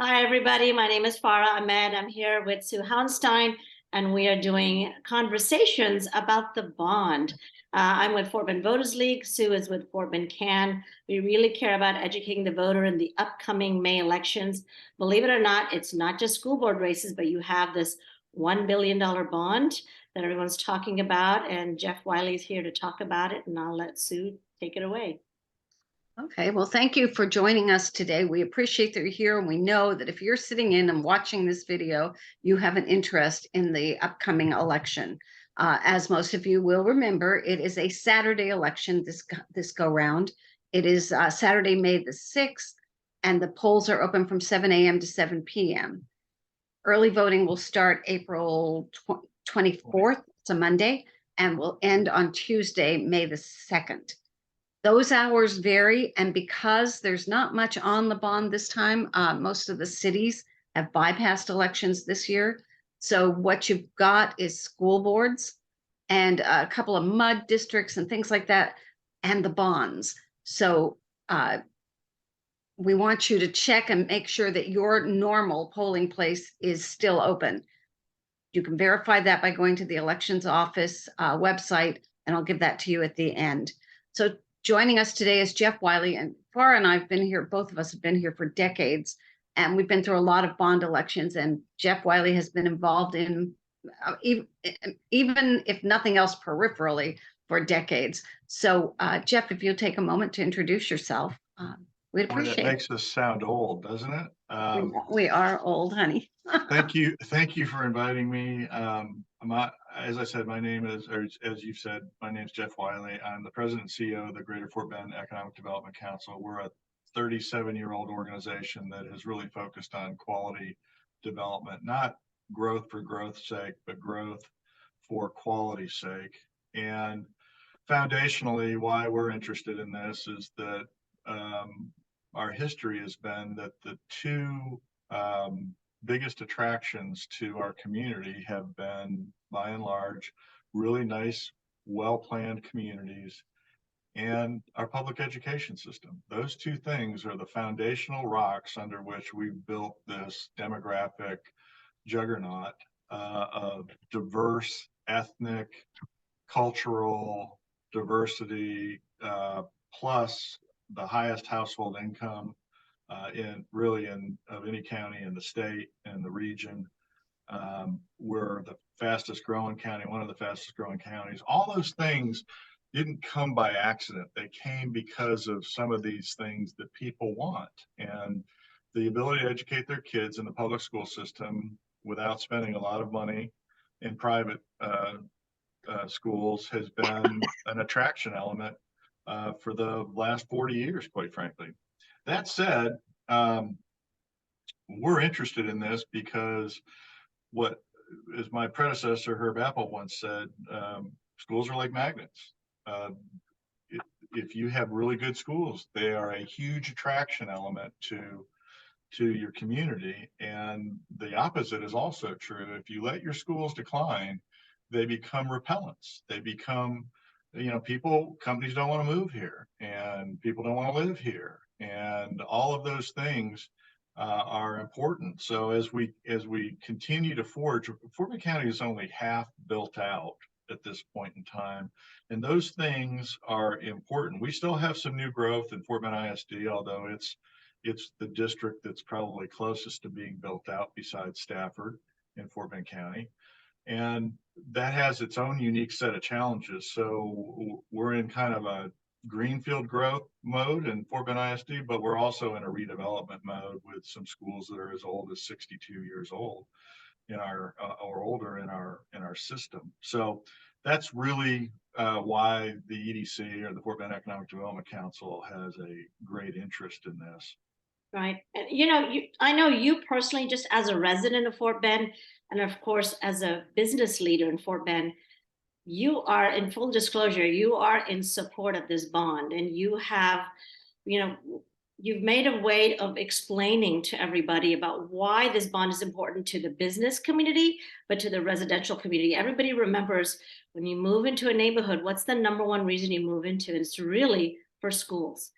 Hi, everybody. My name is Farah Ahmed. I'm here with Sue Hounstein, and we are doing conversations about the bond. I'm with Fort Bend Voters League. Sue is with Fort Bend CAN. We really care about educating the voter in the upcoming May elections. Believe it or not, it's not just school board races, but you have this $1 billion bond that everyone's talking about. And Jeff Wiley is here to talk about it, and I'll let Sue take it away. Okay, well, thank you for joining us today. We appreciate that you're here, and we know that if you're sitting in and watching this video, you have an interest in the upcoming election. As most of you will remember, it is a Saturday election this go round. It is Saturday, May the 6th, and the polls are open from 7 a.m. to 7 p.m. Early voting will start April 24th, it's a Monday, and will end on Tuesday, May the 2nd. Those hours vary, and because there's not much on the bond this time, most of the cities have bypassed elections this year. So what you've got is school boards and a couple of mud districts and things like that, and the bonds. So we want you to check and make sure that your normal polling place is still open. You can verify that by going to the elections office website, and I'll give that to you at the end. So joining us today is Jeff Wiley, and Farah and I have been here, both of us have been here for decades, and we've been through a lot of bond elections, and Jeff Wiley has been involved in, even if nothing else peripherally, for decades. So Jeff, if you'll take a moment to introduce yourself, we'd Boy, that appreciate it. makes us sound old, doesn't it? We are old, honey. Thank you for inviting me. As I said, my name is, or as you've said, my name is Jeff Wiley. I'm the president and CEO of the Greater Fort Bend Economic Development Council. We're a 37-year-old organization that is really focused on quality development, not growth for growth's sake, but growth for quality's sake. And foundationally, why we're interested in this is that our history has been that the two biggest attractions to our community have been, by and large, really nice, well-planned communities and our public education system. Those two things are the foundational rocks under which we've built this demographic juggernaut of diverse ethnic, cultural diversity, plus the highest household income of any county in the state and the region. We're the fastest growing county, one of the fastest growing counties. All those things didn't come by accident. They came because of some of these things that people want, and the ability to educate their kids in the public school system without spending a lot of money in private schools has been an attraction element for the last 40 years, quite frankly. That said, we're interested in this because what, as my predecessor Herb Apple once said, schools are like magnets. If you have really good schools, they are a huge attraction element to your community. And the opposite is also true. If you let your schools decline, they become repellents. They become, companies don't want to move here, and people don't want to live here, and all of those things are important. So as we continue to forge, Fort Bend County is only half built out at this point in time, and those things are important. We still have some new growth in Fort Bend ISD, although it's the district that's probably closest to being built out besides Stafford in Fort Bend County. And that has its own unique set of challenges. So we're in kind of a greenfield growth mode in Fort Bend ISD, but we're also in a redevelopment mode with some schools that are as old as 62 years old in our or older in our system. So that's really why the EDC, or the Fort Bend Economic Development Council, has a great interest in this. Right. And I know you personally, just as a resident of Fort Bend, and of course, as a business leader in Fort Bend, you are, in full disclosure, you are in support of this bond, and you've made a way of explaining to everybody about why this bond is important to the business community, but to the residential community. Everybody remembers when you move into a neighborhood, what's the number one reason you move into? And it's really for schools.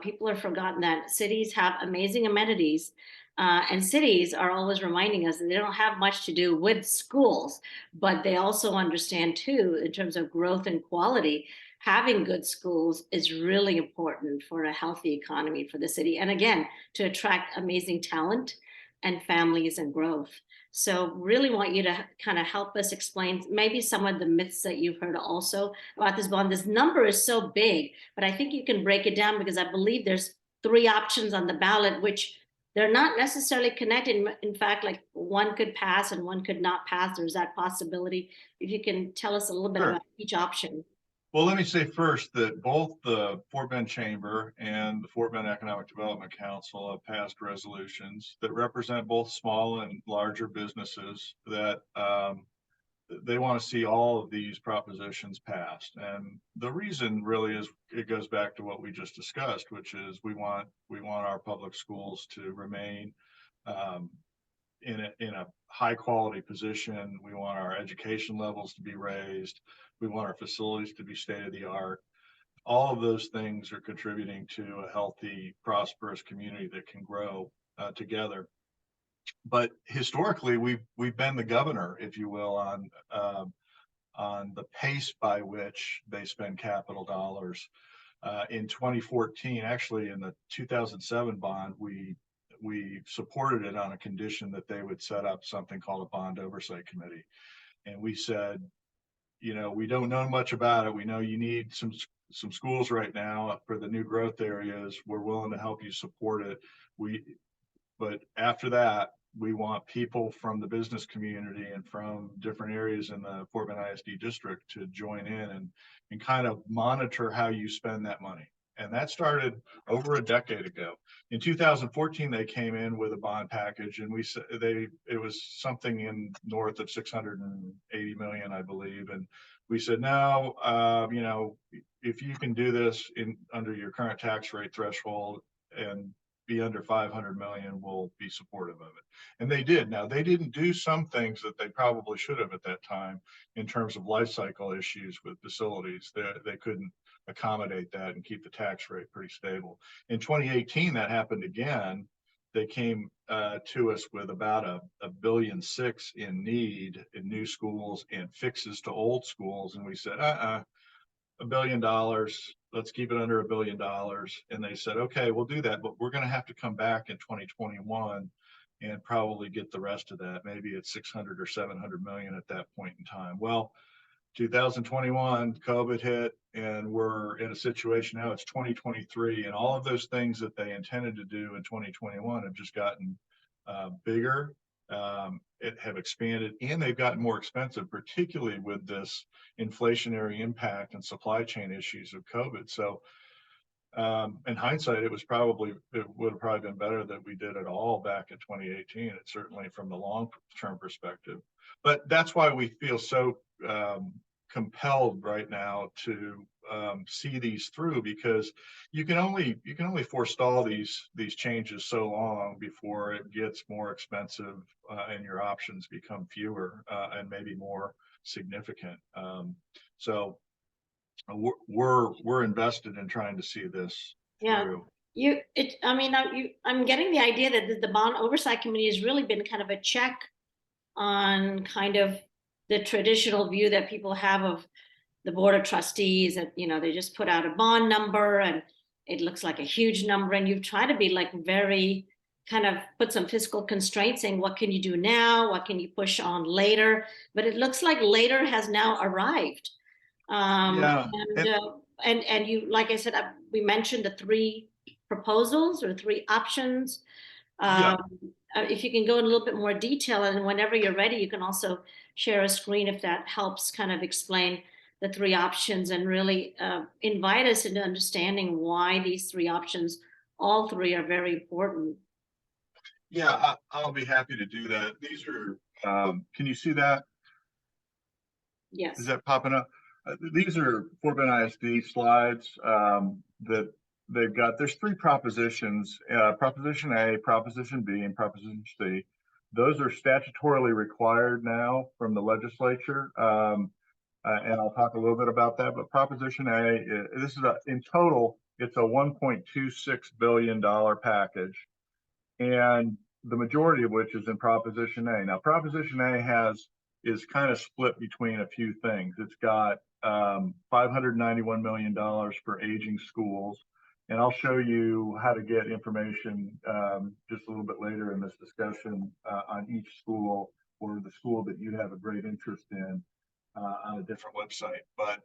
People have forgotten that cities have amazing amenities, and cities are always reminding us that they don't have much to do with schools, but they also understand too, in terms of growth and quality, having good schools is really important for a healthy economy for the city. And again, to attract amazing talent and families and growth. So really want you to kind of help us explain maybe some of the myths that you've heard also about this bond. This number is so big, but I think you can break it down because I believe there's 3 options on the ballot, which they're not necessarily connected. In fact, like one could pass and one could not pass. There's that possibility. If you can tell us a little bit Sure. about each option. Well, let me say first that both the Fort Bend Chamber and the Fort Bend Economic Development Council have passed resolutions that represent both small and larger businesses that they want to see all of these propositions passed. And the reason really is it goes back to what we just discussed, which is we want our public schools to remain in a high quality position. We want our education levels to be raised. We want our facilities to be state of the art. All of those things are contributing to a healthy, prosperous community that can grow together. But historically, we've been the governor, if you will, on the pace by which they spend capital dollars. In 2014, actually in the 2007 bond, we supported it on a condition that they would set up something called a bond oversight committee. And we said, you know, we don't know much about it. We know you need some schools right now for the new growth areas. We're willing to help you support it. But after that, we want people from the business community and from different areas in the Fort Bend ISD district to join in and kind of monitor how you spend that money. And that started over a decade ago. In 2014, they came in with a bond package, and it was something in north of 680 million, I believe. And we said, no, you know, if you can do this under your current tax rate threshold and be under 500 million, we'll be supportive of it. And they did. Now, they didn't do some things that they probably should have at that time in terms of life cycle issues with facilities. They couldn't accommodate that and keep the tax rate pretty stable. In 2018, that happened again. They came to us with about $1.6 billion in need in new schools and fixes to old schools. And we said, $1 billion, let's keep it under $1 billion. And they said, okay, we'll do that, but we're going to have to come back in 2021 and probably get the rest of that. Maybe it's 600 or 700 million at that point in time. Well, 2021, COVID hit, and we're in a situation now, it's 2023, and all of those things that they intended to do in 2021 have just gotten bigger, have expanded, and they've gotten more expensive, particularly with this inflationary impact and supply chain issues of COVID. So in hindsight, it would have probably been better that we did it all back in 2018. It's certainly from the long-term perspective. But that's why we feel so compelled right now to see these through, because you can only forestall these changes so long before it gets more expensive and your options become fewer and maybe more significant. So we're invested in trying to see this through. I'm getting the idea that the bond oversight committee has really been kind of a check on kind of the traditional view that people have of the board of trustees, that, you know, they just put out a bond number and it looks like a huge number, and you've tried to be like very kind of put some fiscal constraints saying, what can you do now? What can you push on later? But it looks like later has now arrived. And you, like I said, we mentioned the 3 proposals or 3 options. If you can go in a little bit more detail, and whenever you're ready, you can also share a screen if that helps kind of explain the 3 options and really invite us into understanding why these 3 options, all 3 are very important. Yeah, I'll be happy to do that. These are, can you see that? Yes. Is that popping up? These are Fort Bend ISD slides that they've got. There's 3 propositions, Proposition A, Proposition B, and Proposition C. Those are statutorily required now from the legislature. And I'll talk a little bit about that. But Proposition A, this is in total, It's a $1.26 billion package, and the majority of which is in Proposition A. Now, Proposition A is kind of split between a few things. It's got $591 million for aging schools, and I'll show you how to get information just a little bit later in this discussion on each school, or the school that you have a great interest in, on a different website. But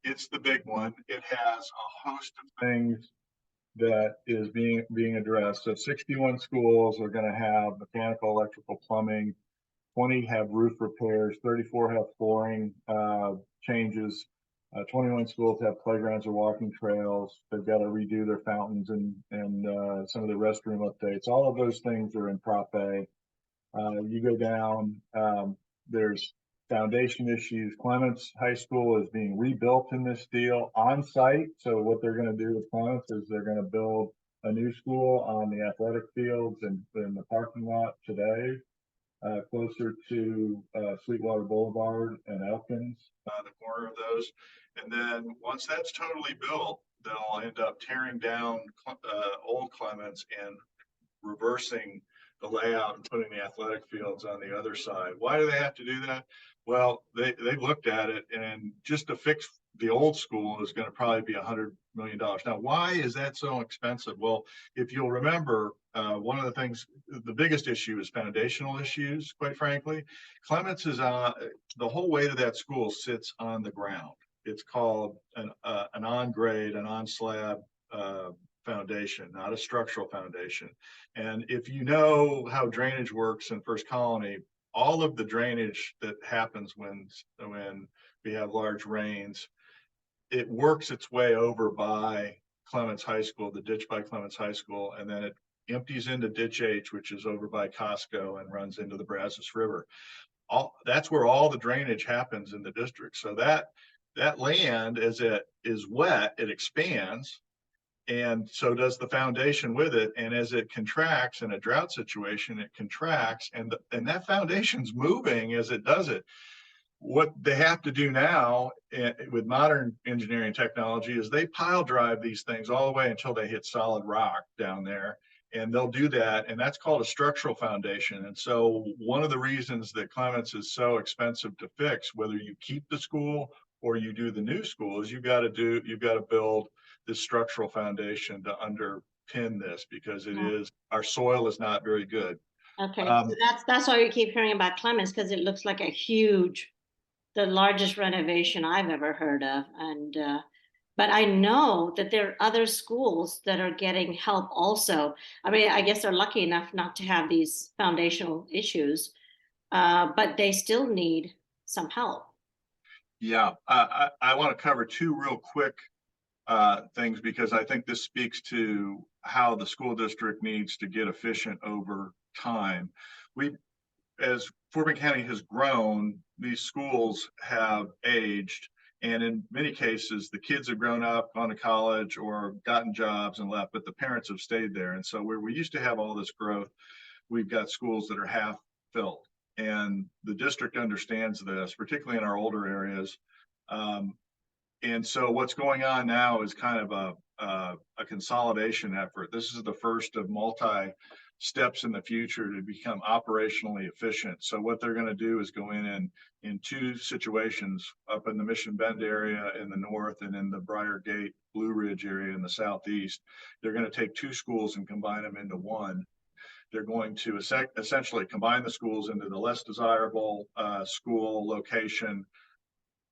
it's the big one. It has a host of things that is being addressed. So 61 schools are going to have mechanical, electrical, plumbing. 20 have roof repairs. 34 have flooring changes. 21 schools have playgrounds or walking trails. They've got to redo their fountains and some of the restroom updates. All of those things are in Prop A. You go down, there's foundation issues. Clements High School is being rebuilt in this deal on site. So what they're going to do with Clements is they're going to build a new school on the athletic fields and in the parking lot today, closer to Sweetwater Boulevard and Elkins, the corner of those. And then once that's totally built, they'll end up tearing down old Clements and reversing the layout and putting the athletic fields on the other side. Why do they have to do that? Well, they looked at it, and just to fix the old school is going to probably be $100 million. Now, why is that so expensive? Well, if you'll remember, one of the things, the biggest issue is foundational issues, quite frankly. Clements is the whole weight of that school sits on the ground. It's called an on-grade, an on-slab foundation, not a structural foundation. And if you know how drainage works in First Colony, all of the drainage that happens when we have large rains, it works its way over by Clements High School, the ditch by Clements High School, and then it empties into ditch H, which is over by Costco, and runs into the Brazos River. That's where all the drainage happens in the district. So that land, as it is wet, it expands, and so does the foundation with it. And as it contracts in a drought situation, it contracts, and that foundation's moving as it does it. What they have to do now with modern engineering technology is they pile drive these things all the way until they hit solid rock down there. And they'll do that, and that's called a structural foundation. And so one of the reasons that Clements is so expensive to fix, whether you keep the school or you do the new school, is you've got to build this structural foundation to underpin this, because our soil is not very good. Okay, so that's why we keep hearing about Clements, because it looks like the largest renovation I've ever heard of. And but I know that there are other schools that are getting help also. I mean, I guess they're lucky enough not to have these foundational issues, but they still need some help. Yeah, I want to cover two real quick things, because I think this speaks to how the school district needs to get efficient over time. As Fort Bend County has grown, these schools have aged, and in many cases, the kids have grown up, gone to college, or gotten jobs and left, but the parents have stayed there. And so where we used to have all this growth, we've got schools that are half filled. And the district understands this, particularly in our older areas. And so what's going on now is kind of a consolidation effort. This is the first of multi steps in the future to become operationally efficient. So what they're going to do is go in two situations, up in the Mission Bend area in the north and in the Briar Gate Blue Ridge area in the southeast. They're going to take two schools and combine them into one. They're going to essentially combine the schools into the less desirable school location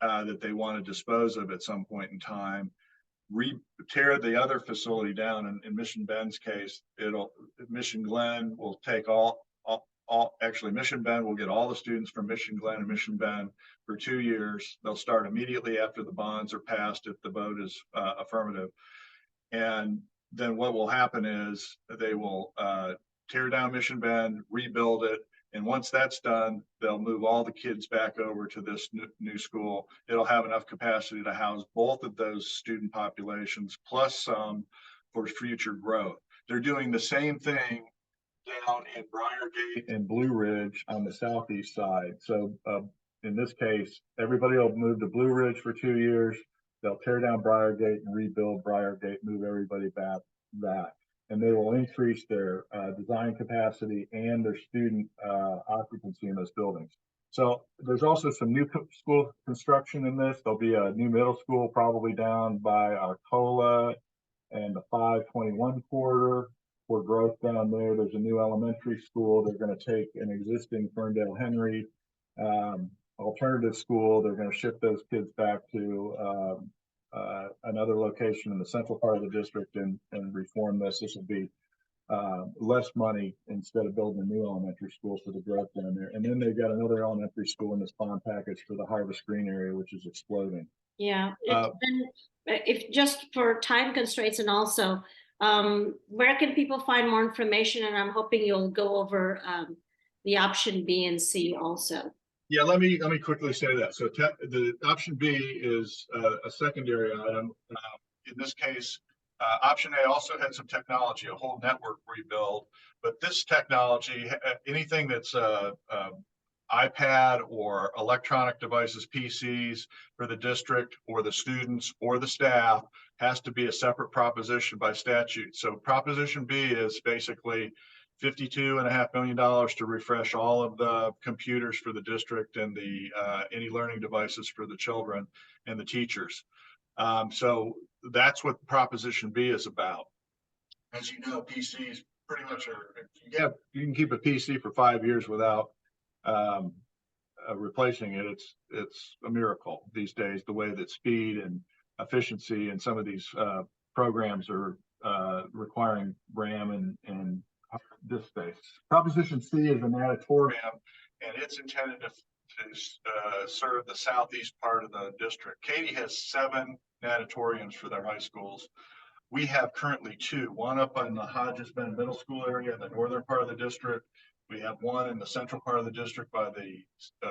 that they want to dispose of at some point in time, tear the other facility down. In Mission Bend's case, Mission Glen will take actually Mission Bend will get all the students from Mission Glen and Mission Bend for 2 years. They'll start immediately after the bonds are passed if the vote is affirmative. And then what will happen is they will tear down Mission Bend, rebuild it. And once that's done, they'll move all the kids back over to this new school. It'll have enough capacity to house both of those student populations, plus some for future growth. They're doing the same thing down in Briar Gate and Blue Ridge on the southeast side. So in this case, everybody will move to Blue Ridge for 2 years. They'll tear down Briargate and rebuild Briargate, move everybody back. And they will increase their design capacity and their student occupancy in those buildings. So there's also some new school construction in this. There'll be a new middle school probably down by Arcola and the 521 corridor for growth down there. There's a new elementary school. They're going to take an existing Ferndale Henry alternative school. They're going to ship those kids back to another location in the central part of the district and reform this. This will be less money instead of building a new elementary school for the growth down there. And then they've got another elementary school in this bond package for the Harvest Green area, which is exploding. Yeah. And if just for time constraints, and also, where can people find more information? And I'm hoping you'll go over the option B and C also. Yeah, let me quickly say that. So the option B is a secondary item. In this case, option A also had some technology, a whole network rebuild. But this technology, anything that's iPad or electronic devices, PCs for the district or the students or the staff, has to be a separate proposition by statute. So proposition B is basically $52.5 million to refresh all of the computers for the district and the any learning devices for the children and the teachers. So that's what proposition B is about. As you know, PCs pretty much are, you can keep a PC for 5 years without replacing it. It's a miracle these days, the way that speed and efficiency and some of these programs are requiring RAM and disk space. Proposition C is a natatorium, and it's intended to serve the southeast part of the district. Katy has 7 natatoriums for their high schools. We have currently 2, one up in the Hodges Bend Middle School area in the northern part of the district. We have one in the central part of the district by the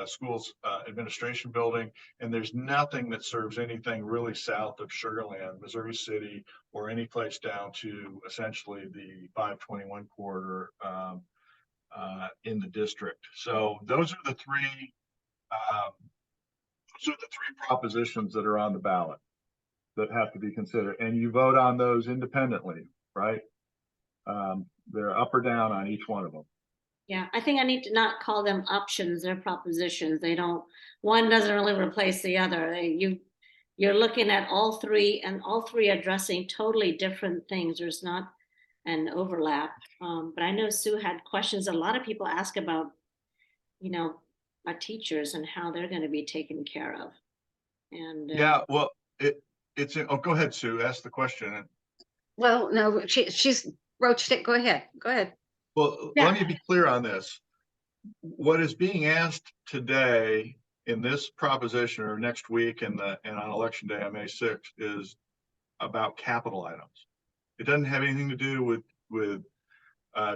school's administration building, and there's nothing that serves anything really south of Sugar Land, Missouri City, or any place down to essentially the 521 corridor in the district. So those are the three propositions that are on the ballot that have to be considered, and you vote on those independently, right? They're up or down on each one of them. Yeah, I think I need to not call them options, they're propositions. They don't, one doesn't really replace the other. You're looking at all three, and all three addressing totally different things. There's not an overlap. But I know Sue had questions. A lot of people ask about, our teachers and how they're going to be taken care of. And yeah, well, go ahead, Sue, ask the question. Well, no, she's broached it. Go ahead. Well, yeah. Let me be clear on this. What is being asked today in this proposition, or next week and on election day on May 6th, is about capital items. It doesn't have anything to do with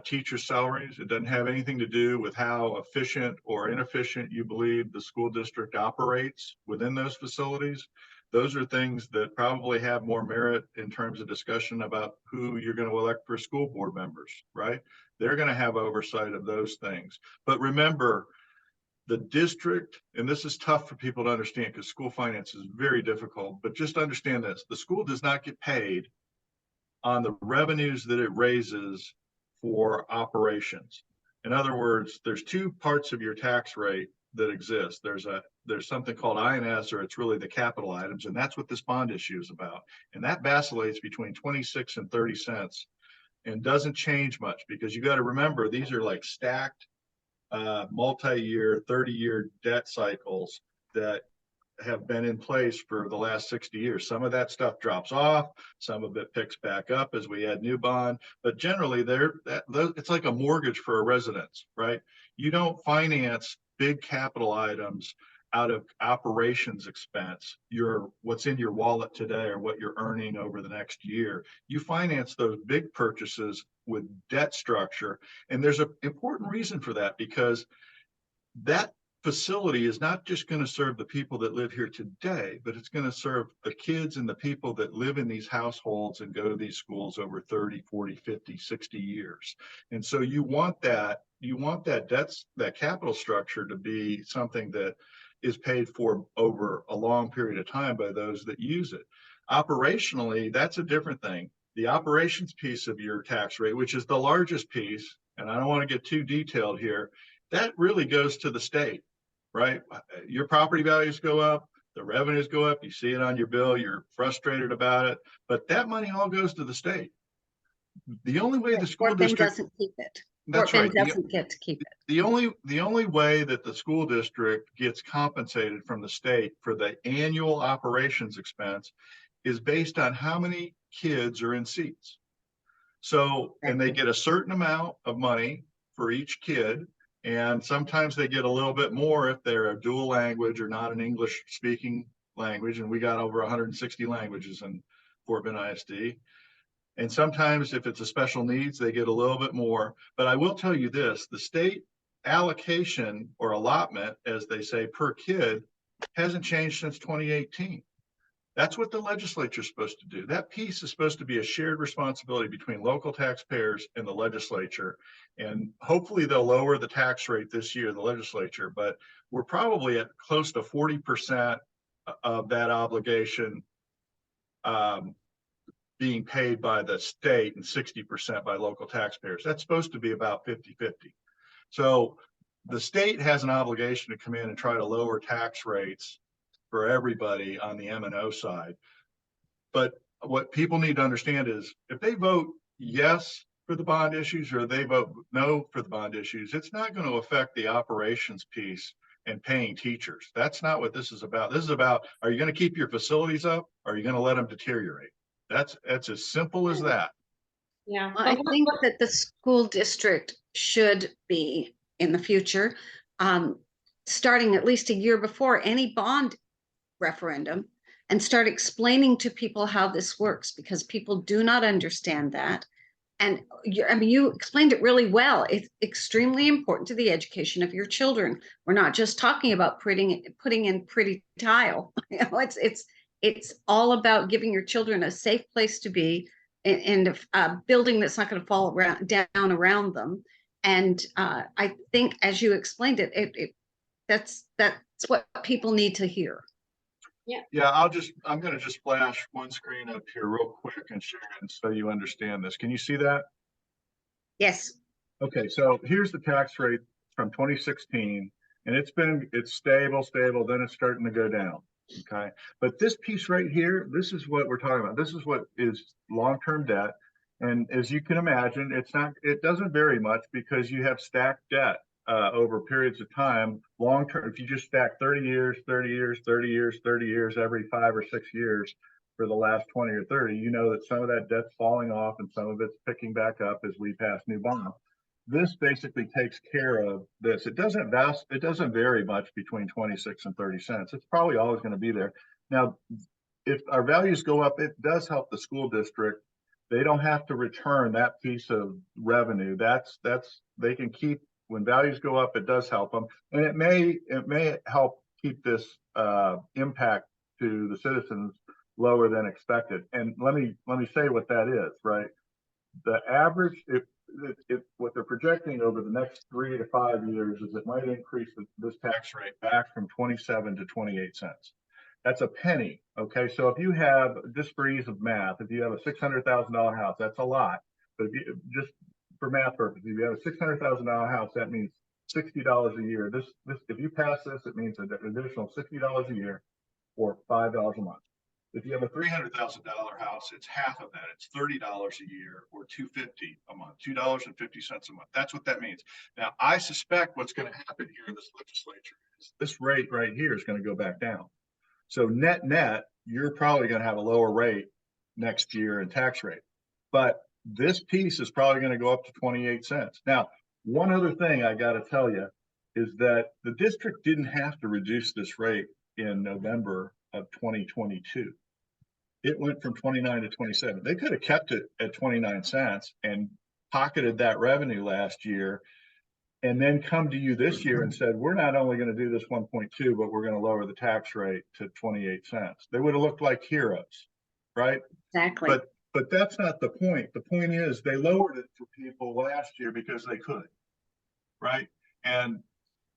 teacher salaries. It doesn't have anything to do with how efficient or inefficient you believe the school district operates within those facilities. Those are things that probably have more merit in terms of discussion about who you're going to elect for school board members, right? They're going to have oversight of those things. But remember, the district, and this is tough for people to understand because school finance is very difficult, but just understand this: the school does not get paid on the revenues that it raises for operations. In other words, there's 2 parts of your tax rate that exist. There's something called INS, or it's really the capital items, and that's what this bond issue is about. And that vacillates between 26 and 30 cents and doesn't change much, because you got to remember, these are like stacked multi-year, 30-year debt cycles that have been in place for the last 60 years. Some of that stuff drops off, some of it picks back up as we add new bond, but generally it's like a mortgage for a residence, right? You don't finance big capital items out of operations expense. What's in your wallet today or what you're earning over the next year. You finance those big purchases with debt structure. And there's an important reason for that, because that facility is not just going to serve the people that live here today, but it's going to serve the kids and the people that live in these households and go to these schools over 30, 40, 50, 60 years. And so you want that capital structure to be something that is paid for over a long period of time by those that use it. Operationally, that's a different thing. The operations piece of your tax rate, which is the largest piece, and I don't want to get too detailed here, that really goes to the state, right? Your property values go up, the revenues go up, you see it on your bill, you're frustrated about it, but that money all goes to the state. The only way the school Fort Bend district doesn't keep it. that's Fort Bend right. doesn't get to keep it. The only way that the school district gets compensated from the state for the annual operations expense is based on how many kids are in seats. So, and they get a certain amount of money for each kid. And sometimes they get a little bit more if they're a dual language or not an English speaking language. And we got over 160 languages in Fort Bend ISD. And sometimes if it's a special needs, they get a little bit more. But I will tell you this, the state allocation or allotment, as they say, per kid hasn't changed since 2018. That's what the legislature is supposed to do. That piece is supposed to be a shared responsibility between local taxpayers and the legislature. And hopefully they'll lower the tax rate this year, the legislature, but we're probably at close to 40% of that obligation being paid by the state and 60% by local taxpayers. That's supposed to be about 50-50. So the state has an obligation to come in and try to lower tax rates for everybody on the M&O side. But what people need to understand is if they vote yes for the bond issues or they vote no for the bond issues, it's not going to affect the operations piece and paying teachers. That's not what this is about. This is about, are you going to keep your facilities up? Or are you going to let them deteriorate? That's as simple as that. Yeah. I think that the school district should be in the future, starting at least a year before any bond referendum, and start explaining to people how this works, because people do not understand that. And you explained it really well. It's extremely important to the education of your children. We're not just talking about putting in pretty tile. It's all about giving your children a safe place to be in a building that's not going to fall down around them. And I think, as you explained it, that's what people need to hear. Yeah, I'm going to just flash one screen up here real quick and share it so you understand this. Can you see that? Yes. Okay, so here's the tax rate from 2016, and it's stable, then it's starting to go down. Okay, but this piece right here, this is what we're talking about. This is what is long-term debt. And as you can imagine, it doesn't vary much because you have stacked debt over periods of time. Long-term, if you just stack 30 years, 30 years, 30 years, 30 years, every 5 or 6 years for the last 20 or 30, you know that some of that debt's falling off and some of it's picking back up as we pass new bonds. This basically takes care of this. It doesn't vary much between 26 and 30 cents. It's probably always going to be there. Now, if our values go up, it does help the school district. They don't have to return that piece of revenue. They can keep, when values go up, it does help them. And it may help keep this impact to the citizens lower than expected. And let me say what that is, right? The average, what they're projecting over the next 3 to 5 years is it might increase this tax rate back from 27 to 28 cents. That's a penny. Okay, so if you have, just for ease of math, if you have a $600,000 house, that's a lot. But if you just for math purposes, if you have a $600,000 house, that means $60 a year. This if you pass this, it means an additional $60 a year or $5 a month. If you have a $300,000 house, it's half of that. It's $30 a year or $2.50 a month, $2.50 a month. That's what that means. Now, I suspect what's going to happen here in this legislature is this rate right here is going to go back down. So net, you're probably going to have a lower rate next year in tax rate. But this piece is probably going to go up to 28 cents. Now, one other thing I got to tell you is that the district didn't have to reduce this rate in November of 2022. It went from 29 to 27. They could have kept it at 29 cents and pocketed that revenue last year and then come to you this year and said, we're not only going to do this 1.2, but we're going to lower the tax rate to 28 cents. They would have looked like heroes, right? Exactly. But that's not the point. The point is they lowered it for people last year because they could, right? And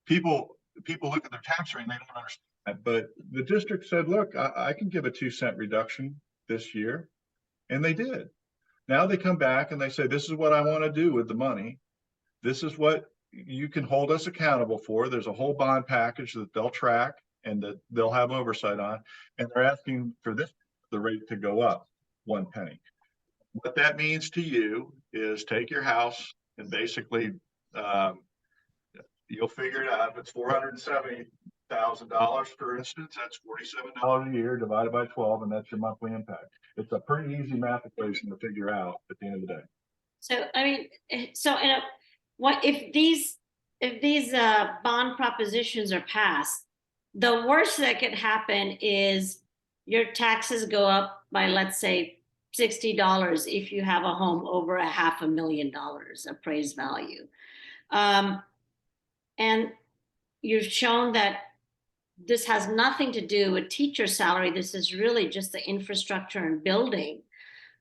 people people look at their tax rate and they don't understand that. But the district said, look, I can give a 2-cent reduction this year. And they did. Now they come back and they say, this is what I want to do with the money. This is what you can hold us accountable for. There's a whole bond package that they'll track and that they'll have oversight on. And they're asking for the rate to go up 1 penny. What that means to you is take your house and basically, you'll figure it out. If it's $470,000, for instance, that's $47 a year divided by 12, and that's your monthly impact. It's a pretty easy math equation to figure out at the end of the day. So, I mean, so what if these bond propositions are passed, the worst that could happen is your taxes go up by, let's say, $60 if you have a home over $500,000 appraised value. And you've shown that this has nothing to do with teacher salary. This is really just the infrastructure and building.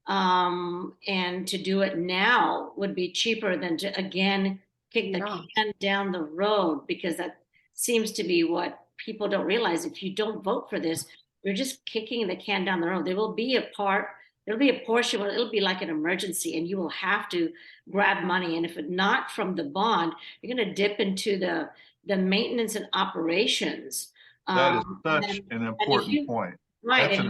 And to do it now would be cheaper than to, again, kick the can down the road, because that seems to be what people don't realize. If you don't vote for this, you're just kicking the can down the road. There will be a portion where it'll be like an emergency and you will have to grab money. And if it's not from the bond, you're going to dip into the maintenance and operations. That is such an important point. Right.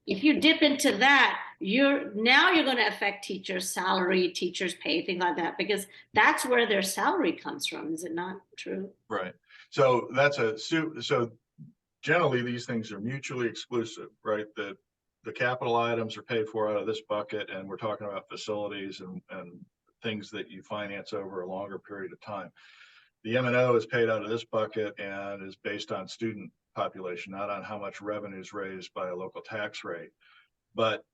If you dip into that, you're going to affect teachers' salary, teachers' pay, things like that, because that's where their salary comes from. Is it not true? Right. So so generally these things are mutually exclusive, right? The capital items are paid for out of this bucket, and we're talking about facilities and things that you finance over a longer period of time. The M&O is paid out of this bucket and is based on student population, not on how much revenue is raised by a local tax rate. But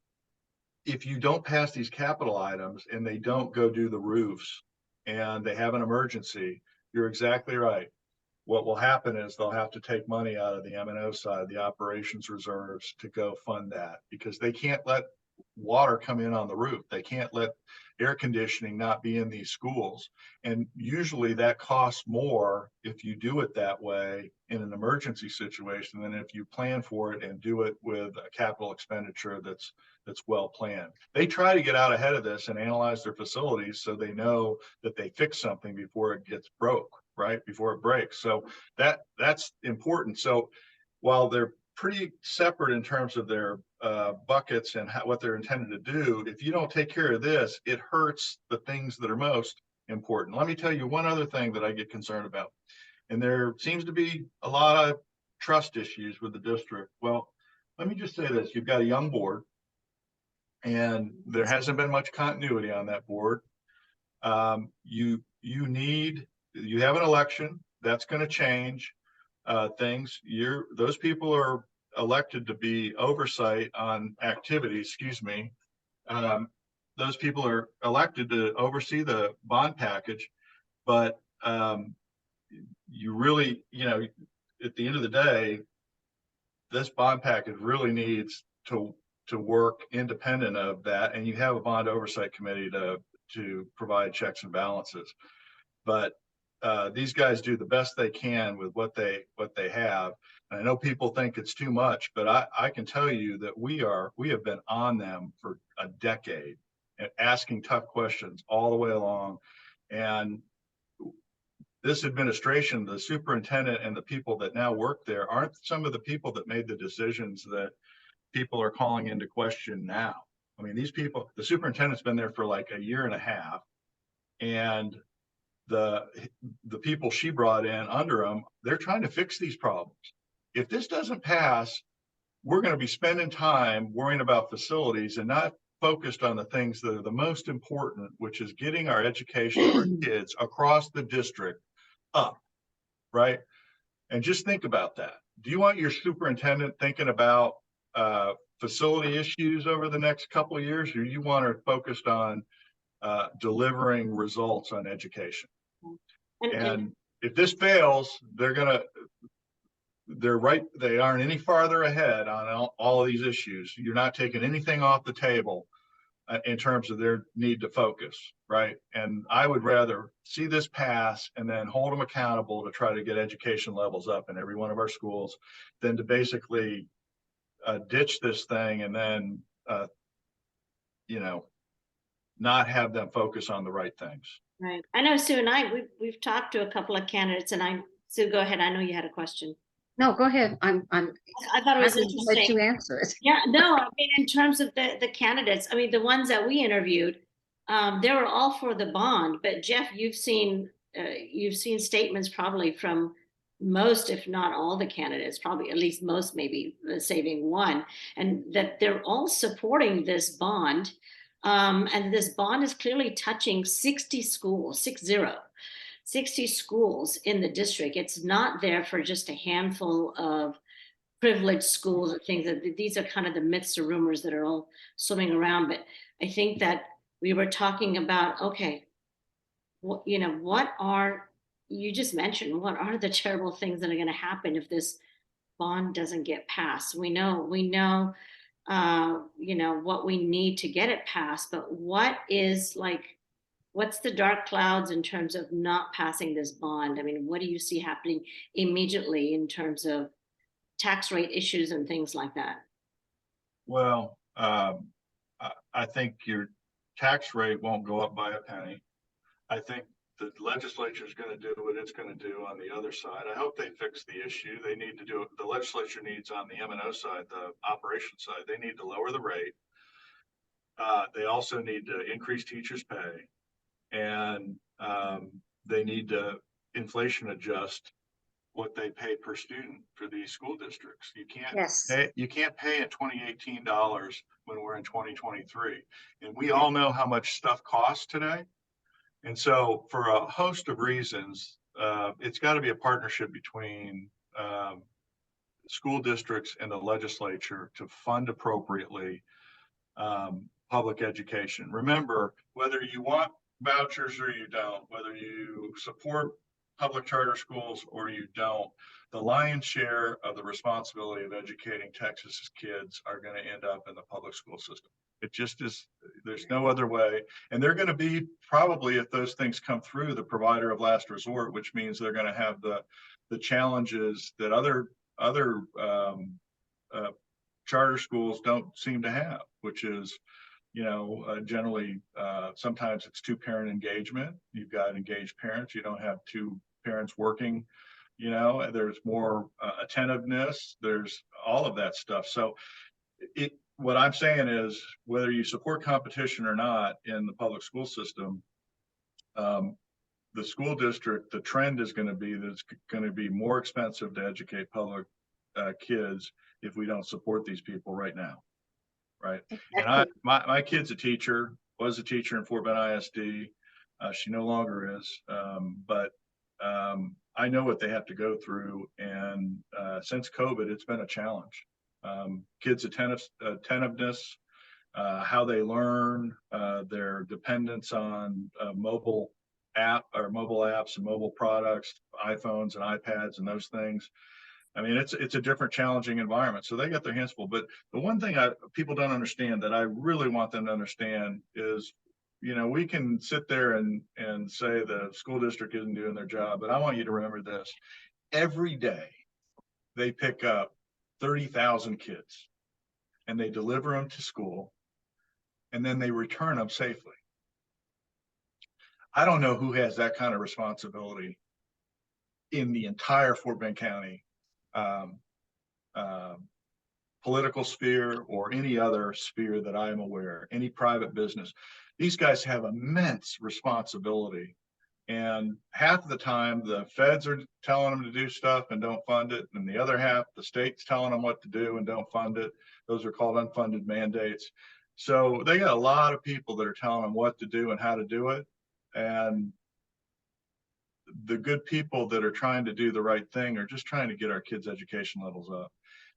if you don't pass these capital items and they don't go do the roofs and they have an emergency, you're exactly right. What will happen is they'll have to take money out of the M&O side, the operations reserves, to go fund that, because they can't let water come in on the roof. They can't let air conditioning not be in these schools. And usually that costs more if you do it that way in an emergency situation than if you plan for it and do it with a capital expenditure that's well planned. They try to get out ahead of this and analyze their facilities so they know that they fix something before it gets broke, right? Before it breaks. So that's important. So while they're pretty separate in terms of their buckets and what they're intended to do, if you don't take care of this, it hurts the things that are most important. Let me tell you one other thing that I get concerned about. And there seems to be a lot of trust issues with the district. Well, let me just say this. You've got a young board, and there hasn't been much continuity on that board. You have an election that's going to change things. Those people are elected to be oversight on activities. Excuse me. Those people are elected to oversee the bond package, but you really, at the end of the day, this bond package really needs to work independent of that, and you have a bond oversight committee to provide checks and balances. But these guys do the best they can with what they have. And I know people think it's too much, but I can tell you that we have been on them for a decade and asking tough questions all the way along. And this administration, the superintendent and the people that now work there aren't some of the people that made the decisions that people are calling into question now. I mean, these people, the superintendent's been there for like a year and a half, and the people she brought in under them, they're trying to fix these problems. If this doesn't pass, we're going to be spending time worrying about facilities and not focused on the things that are the most important, which is getting our education of our kids across the district up, right? And just think about that. Do you want your superintendent thinking about facility issues over the next couple of years, or you want her focused on delivering results on education? And if this fails, they aren't any farther ahead on all of these issues. You're not taking anything off the table in terms of their need to focus, right? And I would rather see this pass and then hold them accountable to try to get education levels up in every one of our schools than to basically ditch this thing and then, you know, not have them focus on the right things. Right. I know Sue and we've talked to a couple of candidates, and Sue, go ahead. I know you had a question. No, go ahead. I'm I thought it was happy to let interesting. you answer it. Yeah, no, I mean, in terms of the candidates, I mean, the ones that we interviewed, they were all for the bond. But Jeff, you've seen statements probably from most, if not all, the candidates, probably at least most, maybe saving one, and that they're all supporting this bond. And this bond is clearly touching 60 schools, 60 schools in the district. It's not there for just a handful of privileged schools or things. That these are kind of the myths or rumors that are all swimming around. But I think that we were talking about, okay, what are, you just mentioned, what are the terrible things that are going to happen if this bond doesn't get passed? We know, what we need to get it passed, but what's the dark clouds in terms of not passing this bond? I mean, what do you see happening immediately in terms of tax rate issues and things like that? Well, I think your tax rate won't go up by a penny. I think the legislature is going to do what it's going to do on the other side. I hope they fix the issue. They need to do it. The legislature needs on the M&O side, the operation side, they need to lower the rate. They also need to increase teachers' pay, and they need to inflation adjust what they pay per student for these school districts. You can't pay at 2018 dollars when we're in 2023, and we all know how much stuff costs today. And so, for a host of reasons, it's got to be a partnership between school districts and the legislature to fund appropriately public education. Remember, whether you want vouchers or you don't, whether you support public charter schools or you don't, the lion's share of the responsibility of educating Texas's kids are going to end up in the public school system. It just is. There's no other way. And they're going to be, probably, if those things come through, the provider of last resort, which means they're going to have the challenges that other charter schools don't seem to have, which is, generally, sometimes it's two-parent engagement. You've got engaged parents. You don't have two parents working. There's more attentiveness. There's all of that stuff. So what I'm saying is, whether you support competition or not in the public school system, the school district, the trend is going to be that it's going to be more expensive to educate public kids if we don't support these people right now. Right. And my kid's a teacher, was a teacher in Fort Bend ISD. She no longer is. But I know what they have to go through. And since COVID, it's been a challenge. Kids' attentiveness, how they learn, their dependence on mobile apps and mobile products, iPhones and iPads and those things. I mean, it's a different, challenging environment. So they got their hands full. But the one thing people don't understand that I really want them to understand is, we can sit there and say the school district isn't doing their job, but I want you to remember this. Every day they pick up 30,000 kids and they deliver them to school and then they return them safely. I don't know who has that kind of responsibility in the entire Fort Bend County political sphere or any other sphere that I am aware, any private business. These guys have immense responsibility. And half of the time, the feds are telling them to do stuff and don't fund it. And the other half, the state's telling them what to do and don't fund it. Those are called unfunded mandates. So they got a lot of people that are telling them what to do and how to do it. And the good people that are trying to do the right thing are just trying to get our kids' education levels up.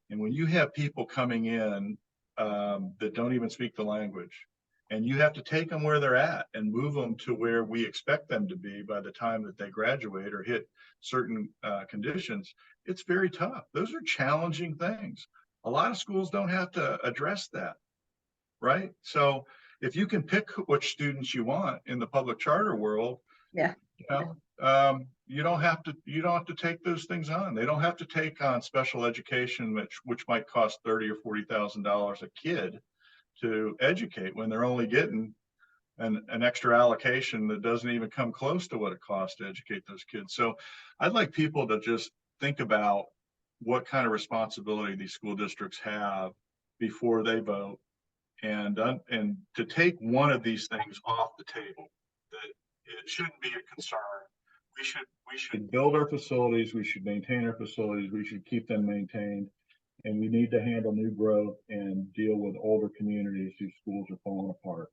And when you have people coming in that don't even speak the language, and you have to take them where they're at and move them to where we expect them to be by the time that they graduate or hit certain conditions, it's very tough. Those are challenging things. A lot of schools don't have to address that, right? So if you can pick which students you want in the public charter world, Yeah. you know, you don't have to take those things on. They don't have to take on special education, which might cost $30,000 or $40,000 a kid to educate, when they're only getting an extra allocation that doesn't even come close to what it costs to educate those kids. So I'd like people to just think about what kind of responsibility these school districts have before they vote, and to take one of these things off the table. That it shouldn't be a concern. We should build our facilities, we should maintain our facilities, we should keep them maintained, and we need to handle new growth and deal with older communities whose schools are falling apart.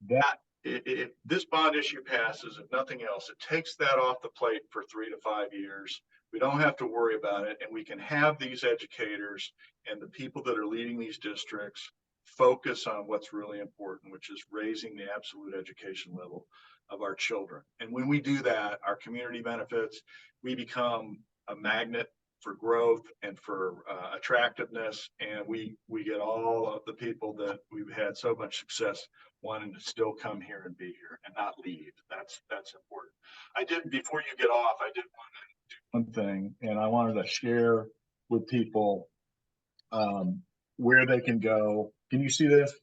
That if this bond issue passes, if nothing else, it takes that off the plate for 3 to 5 years. We don't have to worry about it, and we can have these educators and the people that are leading these districts focus on what's really important, which is raising the absolute education level of our children. And when we do that, our community benefits, we become a magnet for growth and for attractiveness, and we get all of the people that we've had so much success wanting to still come here and be here and not leave. That's important. Before you get off, I did want to do one thing, and I wanted to share with people where they can go. Can you see this?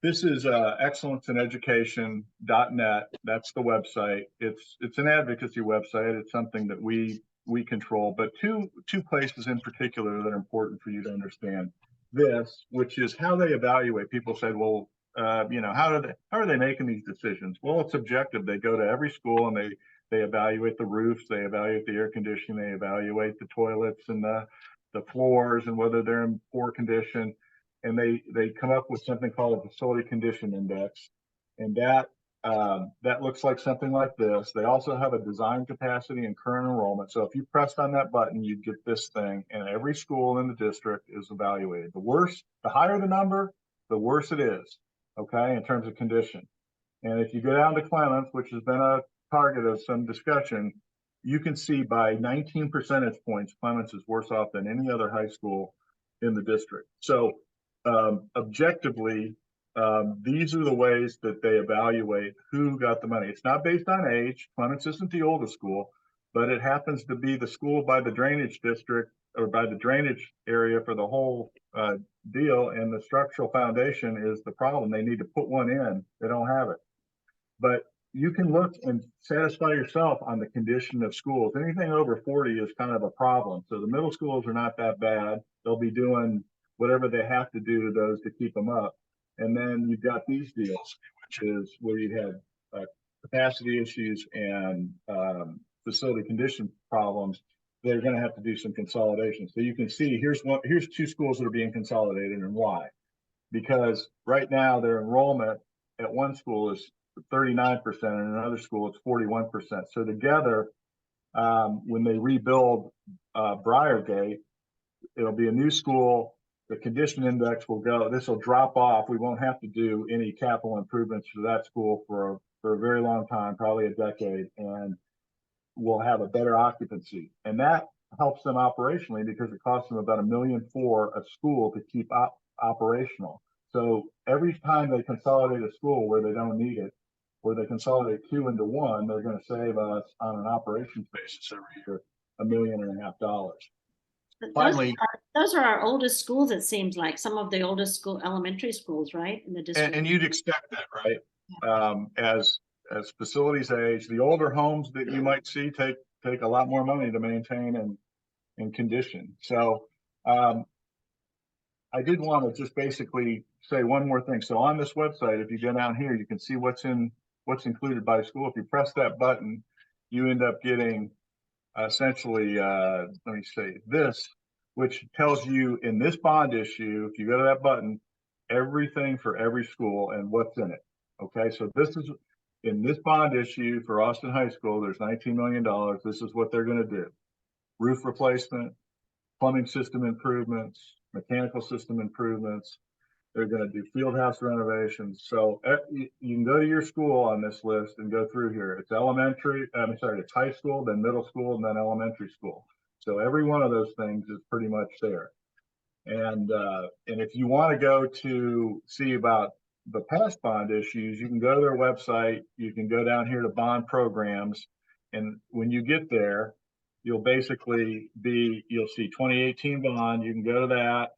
This is excellenceineducation.net. That's the website. It's an advocacy website. It's something that we control, but two places in particular that are important for you to understand. This, which is how they evaluate. People said, well, how are they making these decisions? Well, it's objective. They go to every school and they evaluate the roofs, they evaluate the air conditioning, they evaluate the toilets and the floors and whether they're in poor condition. And they come up with something called a facility condition index, and that looks like something like this. They also have a design capacity and current enrollment. So if you pressed on that button, you'd get this thing, and every school in the district is evaluated. The higher the number, the worse it is, okay, in terms of condition. And if you go down to Clements, which has been a target of some discussion, you can see by 19 percentage points, Clements is worse off than any other high school in the district. So objectively, these are the ways that they evaluate who got the money. It's not based on age. Clements isn't the oldest school, but it happens to be the school by the drainage district or by the drainage area for the whole deal. And the structural foundation is the problem. They need to put one in. They don't have it. But you can look and satisfy yourself on the condition of schools. Anything over 40 is kind of a problem. So the middle schools are not that bad. They'll be doing whatever they have to do to those to keep them up. And then you've got these deals, which is where you have capacity issues and facility condition problems. They're going to have to do some consolidation. So you can see here's two schools that are being consolidated, and why. Because right now their enrollment at one school is 39%, and another school it's 41%. So together, when they rebuild Briargate, it'll be a new school. The condition index will go, this will drop off. We won't have to do any capital improvements to that school for a very long time, probably a decade, and we'll have a better occupancy. And that helps them operationally because it costs them about $1.4 million a school to keep operational. So every time they consolidate a school where they don't need it, or they consolidate two into one, they're going to save us on an operations basis every year $1.5 million. Finally, those are our oldest schools. It seems like some of the oldest elementary schools, right, in the district. And you'd expect that, right? Yeah. As facilities age, the older homes that you might see take a lot more money to maintain and condition. So I did want to just basically say one more thing. So on this website, if you go down here, you can see what's included by school. If you press that button, you end up getting essentially, let me say this, which tells you in this bond issue, if you go to that button, everything for every school and what's in it. Okay, so this is in this bond issue for Austin High School, there's $19 million. This is what they're going to do: roof replacement, plumbing system improvements, mechanical system improvements. They're going to do field house renovations. So you can go to your school on this list and go through here. It's it's high school, then middle school, and then elementary school. So every one of those things is pretty much there. And if you want to go to see about the past bond issues, you can go to their website, you can go down here to bond programs. And when you get there, you'll basically you'll see 2018 bond, you can go to that,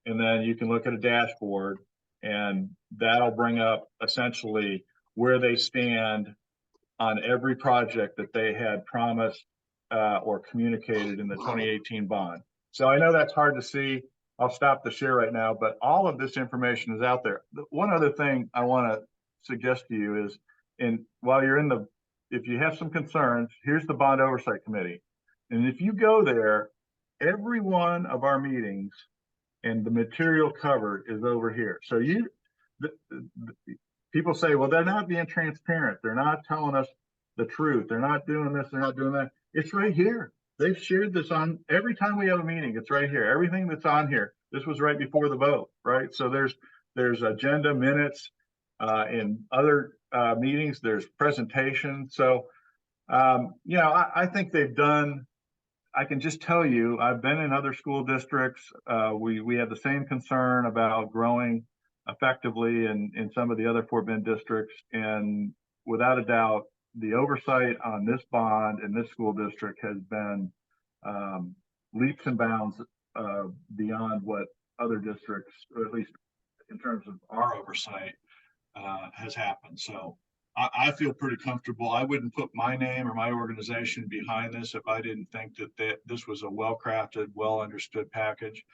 and then you can look at a dashboard, and that'll bring up essentially where they stand on every project that they had promised or communicated in the 2018 bond. So I know that's hard to see. I'll stop the share right now, but all of this information is out there. One other thing I want to suggest to you is, while you're if you have some concerns, here's the Bond Oversight Committee. And if you go there, every one of our meetings and the material covered is over here. So people say, well, they're not being transparent. They're not telling us the truth. They're not doing this. They're not doing that. It's right here. They've shared this on every time we have a meeting. It's right here. Everything that's on here. This was right before the vote, right? So there's agenda minutes in other meetings. There's presentations. So, I think they've done. I can just tell you, I've been in other school districts. We have the same concern about growing effectively in some of the other Fort Bend districts. And without a doubt, the oversight on this bond in this school district has been leaps and bounds beyond what other districts, or at least in terms of our oversight, has happened. So I feel pretty comfortable. I wouldn't put my name or my organization behind this if I didn't think that this was a well-crafted, well-understood package.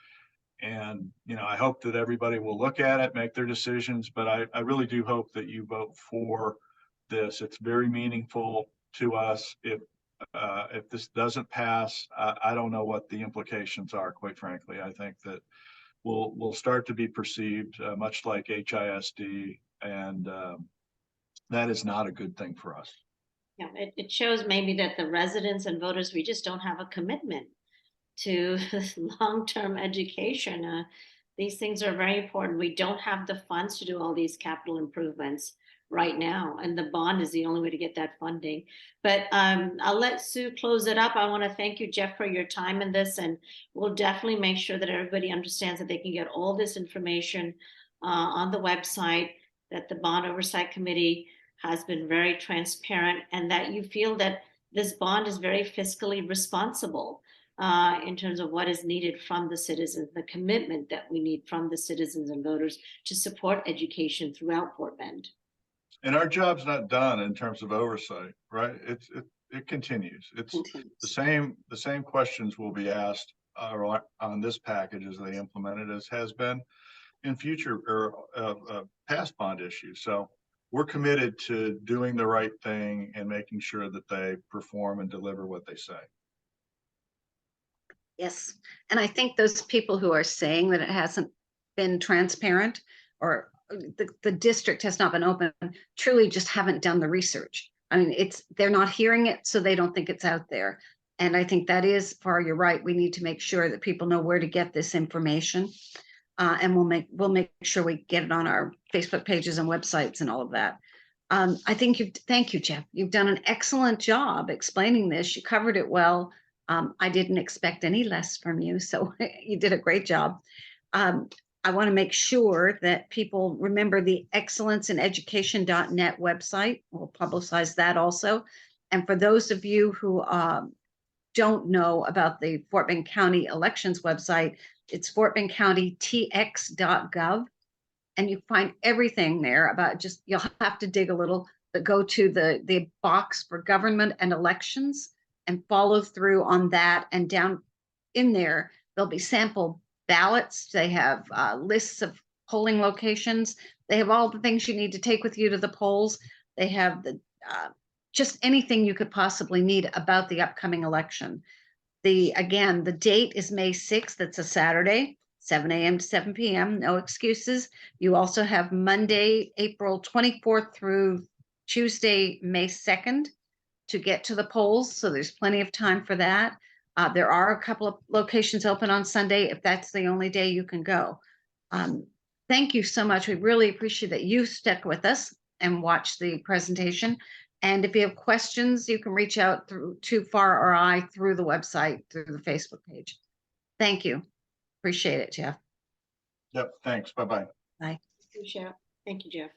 And, I hope that everybody will look at it, make their decisions, but I really do hope that you vote for this. It's very meaningful to us. If this doesn't pass, I don't know what the implications are, quite frankly. I think that we'll start to be perceived much like HISD, and that is not a good thing for us. Yeah, it shows maybe that the residents and voters, we just don't have a commitment to long-term education. These things are very important. We don't have the funds to do all these capital improvements right now, and the bond is the only way to get that funding. But I'll let Sue close it up. I want to thank you, Jeff, for your time in this, and we'll definitely make sure that everybody understands that they can get all this information on the website, that the Bond Oversight Committee has been very transparent, and that you feel that this bond is very fiscally responsible in terms of what is needed from the citizens, the commitment that we need from the citizens and voters to support education throughout Fort Bend. And our job's not done in terms of oversight, right? It continues. It's the same questions will be asked on this package as they implement it, as has been in future or past bond issues. So we're committed to doing the right thing and making sure that they perform and deliver what they say. Yes. And I think those people who are saying that it hasn't been transparent, or the district has not been open, truly just haven't done the research. I mean, they're not hearing it, so they don't think it's out there. And I think that is, Far, you're right. We need to make sure that people know where to get this information. And we'll make sure we get it on our Facebook pages and websites and all of that. Thank you, Jeff. You've done an excellent job explaining this. You covered it well. I didn't expect any less from you, so you did a great job. I want to make sure that people remember the excellenceineducation.net website. We'll publicize that also. And for those of you who don't know about the Fort Bend County elections website, it's fortbendcountytx.gov. And you find everything there about you'll have to dig a little, but go to the box for government and elections and follow through on that. And down in there, there'll be sample ballots. They have lists of polling locations. They have all the things you need to take with you to the polls. They have just anything you could possibly need about the upcoming election. Again, the date is May 6th. It's a Saturday, 7 a.m. to 7 p.m. No excuses. You also have Monday, April 24th through Tuesday, May 2nd to get to the polls. So there's plenty of time for that. There are a couple of locations open on Sunday if that's the only day you can go. Thank you so much. We really appreciate that you stuck with us and watched the presentation. And if you have questions, you can reach out to Far or I through the website, through the Facebook page. Thank you. Appreciate it, Jeff. Yep. Thanks. Bye-bye. Bye. Appreciate it. Thank you, Jeff.